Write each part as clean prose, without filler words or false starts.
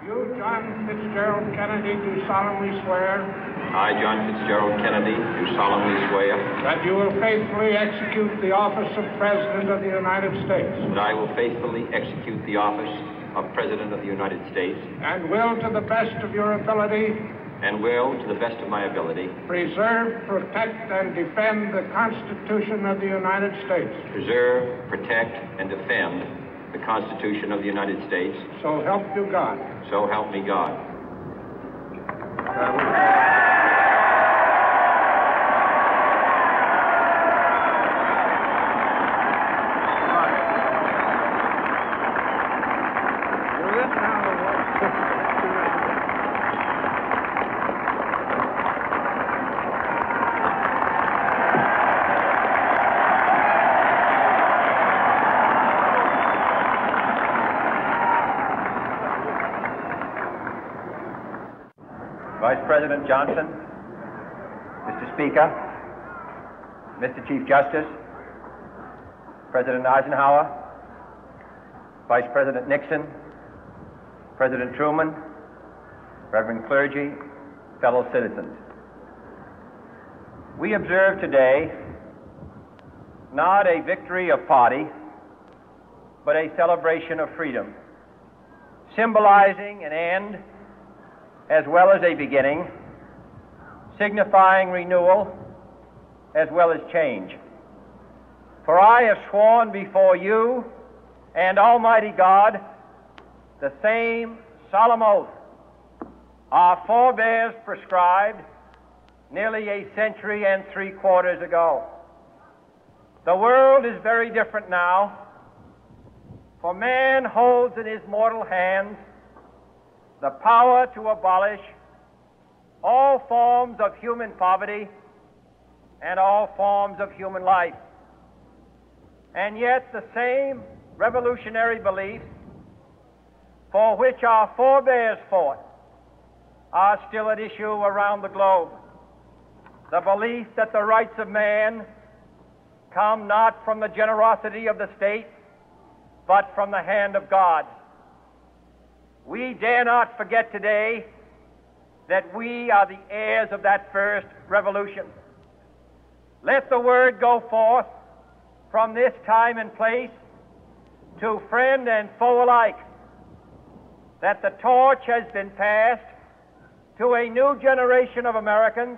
You, John Fitzgerald Kennedy, do solemnly swear. I, John Fitzgerald Kennedy, do solemnly swear. That you will faithfully execute the office of President of the United States. That I will faithfully execute the office of President of the United States. And will, to the best of your ability. And will, to the best of my ability. Preserve, protect, and defend the Constitution of the United States. Preserve, protect, and defend the Constitution of the United States. So help you God. So help me God. Vice President Johnson, Mr. Speaker, Mr. Chief Justice, President Eisenhower, Vice President Nixon, President Truman, Reverend clergy, fellow citizens. We observe today not a victory of party, but a celebration of freedom, symbolizing an end as well as a beginning, signifying renewal as well as change. For I have sworn before you and Almighty God the same solemn oath our forebears prescribed nearly a century and 3/4 ago. The world is very different now, for man holds in his mortal hands the power to abolish all forms of human poverty and all forms of human life. And yet the same revolutionary beliefs for which our forebears fought are still at issue around the globe. The belief that the rights of man come not from the generosity of the state, but from the hand of God. We dare not forget today that we are the heirs of that first revolution. Let the word go forth from this time and place to friend and foe alike that the torch has been passed to a new generation of Americans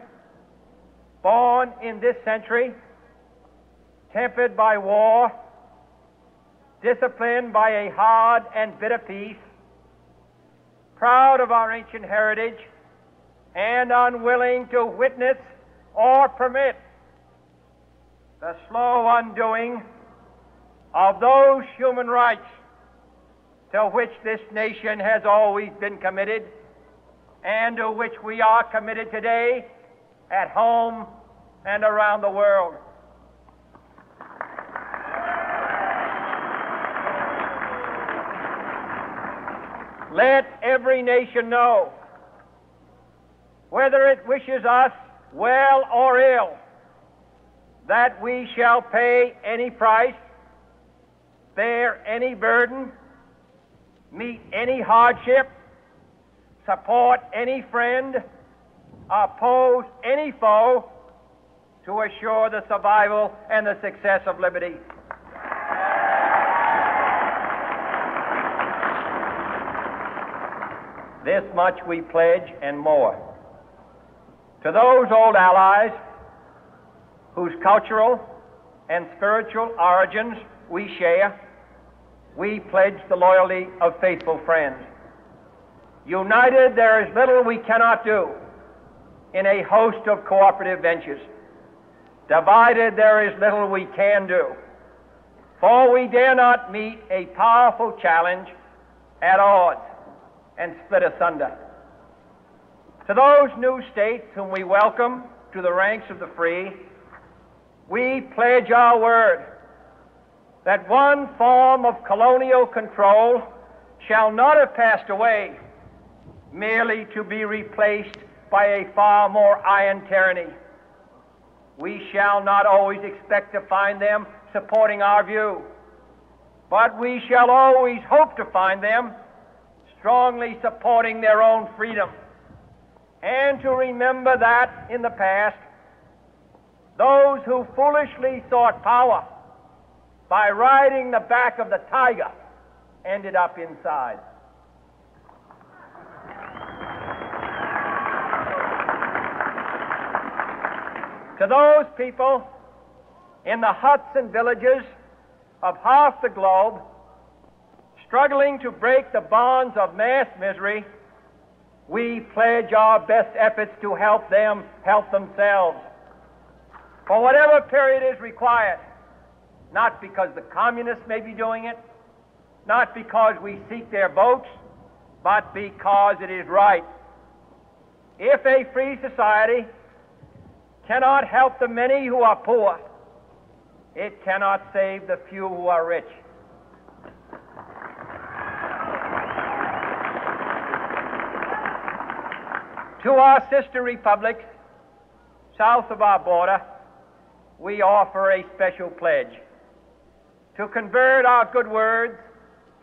born in this century, tempered by war, disciplined by a hard and bitter peace, proud of our ancient heritage, and unwilling to witness or permit the slow undoing of those human rights to which this nation has always been committed and to which we are committed today at home and around the world. Let every nation know, whether it wishes us well or ill, that we shall pay any price, bear any burden, meet any hardship, support any friend, oppose any foe to assure the survival and the success of liberty. This much we pledge and more. To those old allies whose cultural and spiritual origins we share, we pledge the loyalty of faithful friends. United, there is little we cannot do in a host of cooperative ventures. Divided, there is little we can do, for we dare not meet a powerful challenge at odds and split asunder. To those new states whom we welcome to the ranks of the free, we pledge our word that one form of colonial control shall not have passed away merely to be replaced by a far more iron tyranny. We shall not always expect to find them supporting our view, but we shall always hope to find them strongly supporting their own freedom, and to remember that in the past, those who foolishly sought power by riding the back of the tiger ended up inside. To those people in the huts and villages of half the globe struggling to break the bonds of mass misery, we pledge our best efforts to help them help themselves for whatever period is required, not because the communists may be doing it, not because we seek their votes, but because it is right. If a free society cannot help the many who are poor, it cannot save the few who are rich. To our sister republics south of our border, we offer a special pledge to convert our good words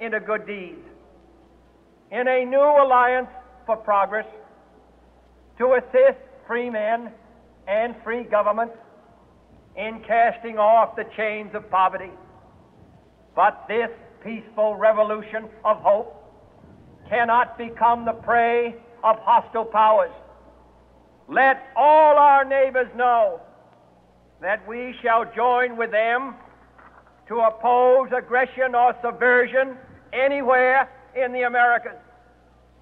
into good deeds, in a new alliance for progress, to assist free men and free governments in casting off the chains of poverty. But this peaceful revolution of hope cannot become the prey of hostile powers. Let all our neighbors know that we shall join with them to oppose aggression or subversion anywhere in the Americas.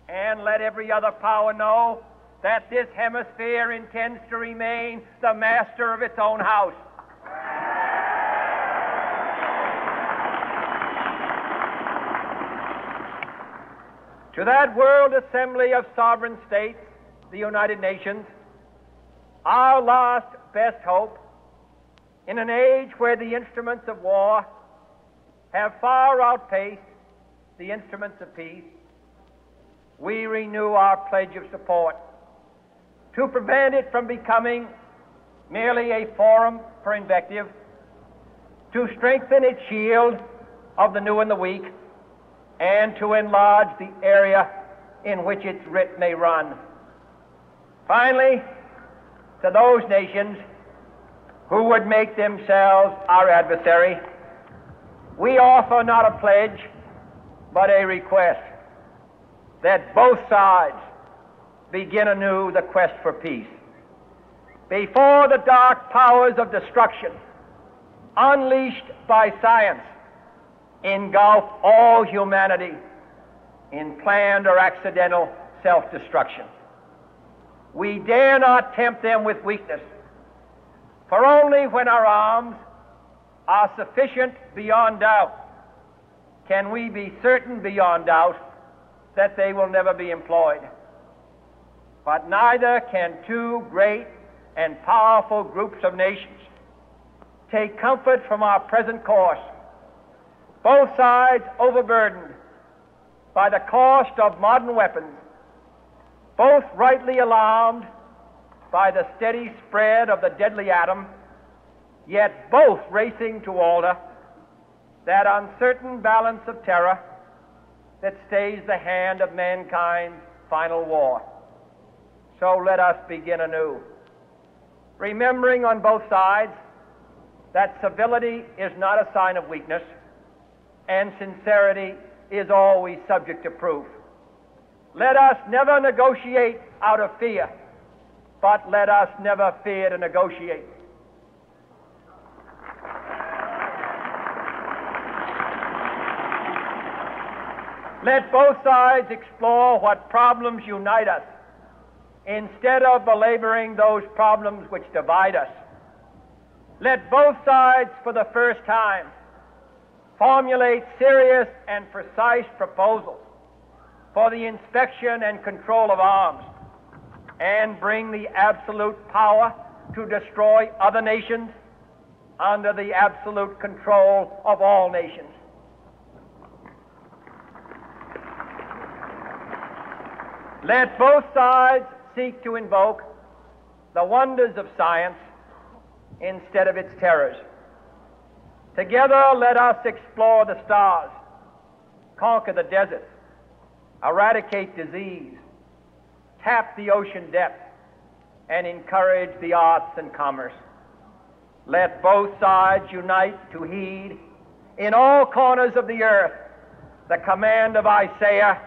And let every other power know that this hemisphere intends to remain the master of its own house. To that world assembly of sovereign states, the United Nations, our last best hope, in an age where the instruments of war have far outpaced the instruments of peace, we renew our pledge of support to prevent it from becoming merely a forum for invective, to strengthen its shield of the new and the weak, and to enlarge the area in which its writ may run. Finally, to those nations who would make themselves our adversary, we offer not a pledge, but a request that both sides begin anew the quest for peace. Before the dark powers of destruction, unleashed by science, engulf all humanity in planned or accidental self-destruction, we dare not tempt them with weakness, for only when our arms are sufficient beyond doubt can we be certain beyond doubt that they will never be employed. But neither can two great and powerful groups of nations take comfort from our present course, both sides overburdened by the cost of modern weapons, both rightly alarmed by the steady spread of the deadly atom, yet both racing to alter that uncertain balance of terror that stays the hand of mankind's final war. So let us begin anew, remembering on both sides that civility is not a sign of weakness, and sincerity is always subject to proof. Let us never negotiate out of fear, but let us never fear to negotiate. Let both sides explore what problems unite us, instead of belaboring those problems which divide us. Let both sides, for the first time, formulate serious and precise proposals for the inspection and control of arms, and bring the absolute power to destroy other nations under the absolute control of all nations. Let both sides seek to invoke the wonders of science instead of its terrors. Together, let us explore the stars, conquer the deserts, eradicate disease, tap the ocean depth, and encourage the arts and commerce. Let both sides unite to heed in all corners of the earth the command of Isaiah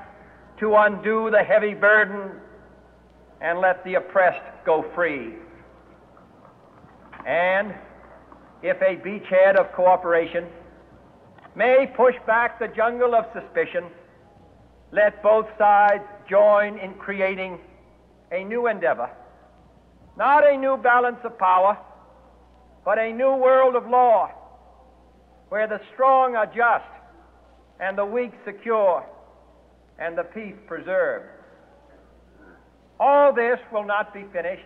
to undo the heavy burden and let the oppressed go free. And if a beachhead of cooperation may push back the jungle of suspicion, let both sides join in creating a new endeavor, not a new balance of power, but a new world of law, where the strong are just and the weak secure and the peace preserved. All this will not be finished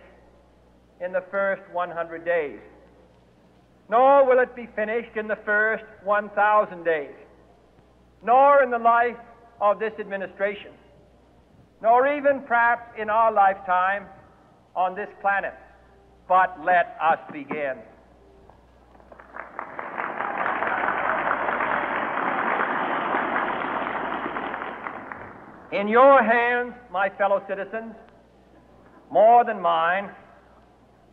in the first 100 days, nor will it be finished in the first 1,000 days, nor in the life of this administration, nor even perhaps in our lifetime on this planet. But let us begin. In your hands, my fellow citizens, more than mine,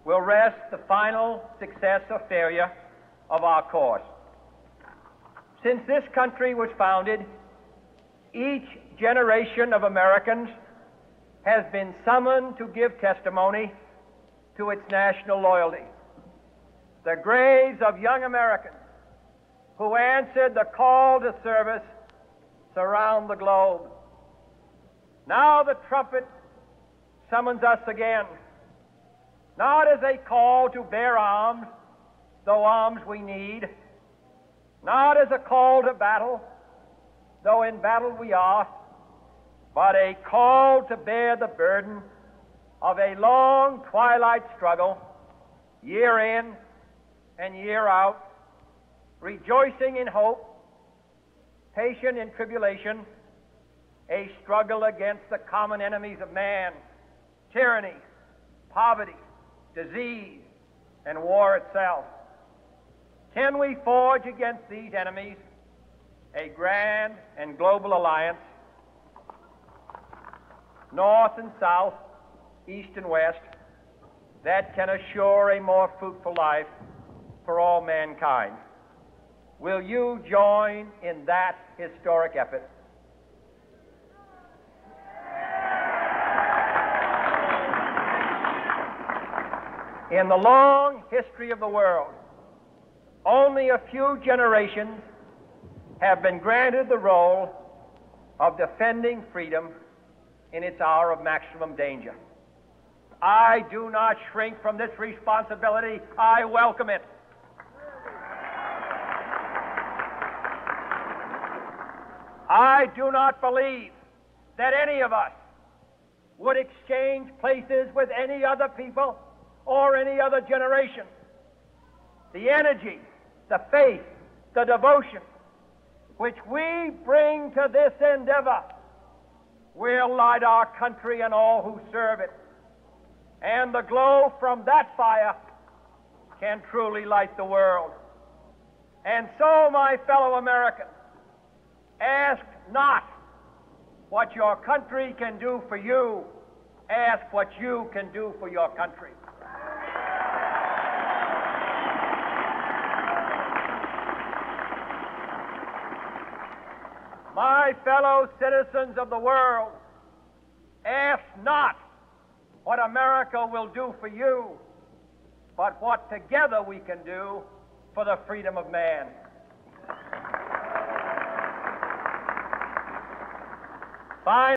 will rest the final success or failure of our course. Since this country was founded, each generation of Americans has been summoned to give testimony to its national loyalty. The graves of young Americans who answered the call to service surround the globe. Now the trumpet summons us again, not as a call to bear arms, though arms we need, not as a call to battle, though in battle we are, but a call to bear the burden of a long twilight struggle, year in and year out, rejoicing in hope, patient in tribulation, a struggle against the common enemies of man, tyranny, poverty, disease, and war itself. Can we forge against these enemies a grand and global alliance, north and south, east and west, that can assure a more fruitful life for all mankind? Will you join in that historic effort? In the long history of the world, only a few generations have been granted the role of defending freedom in its hour of maximum danger. I do not shrink from this responsibility. I welcome it. I do not believe that any of us would exchange places with any other people or any other generation. The energy, the faith, the devotion which we bring to this endeavor will light our country and all who serve it. And the glow from that fire can truly light the world. And so, my fellow Americans, ask not what your country can do for you, ask what you can do for your country. My fellow citizens of the world, ask not what America will do for you, but what together we can do for the freedom of man. Fine.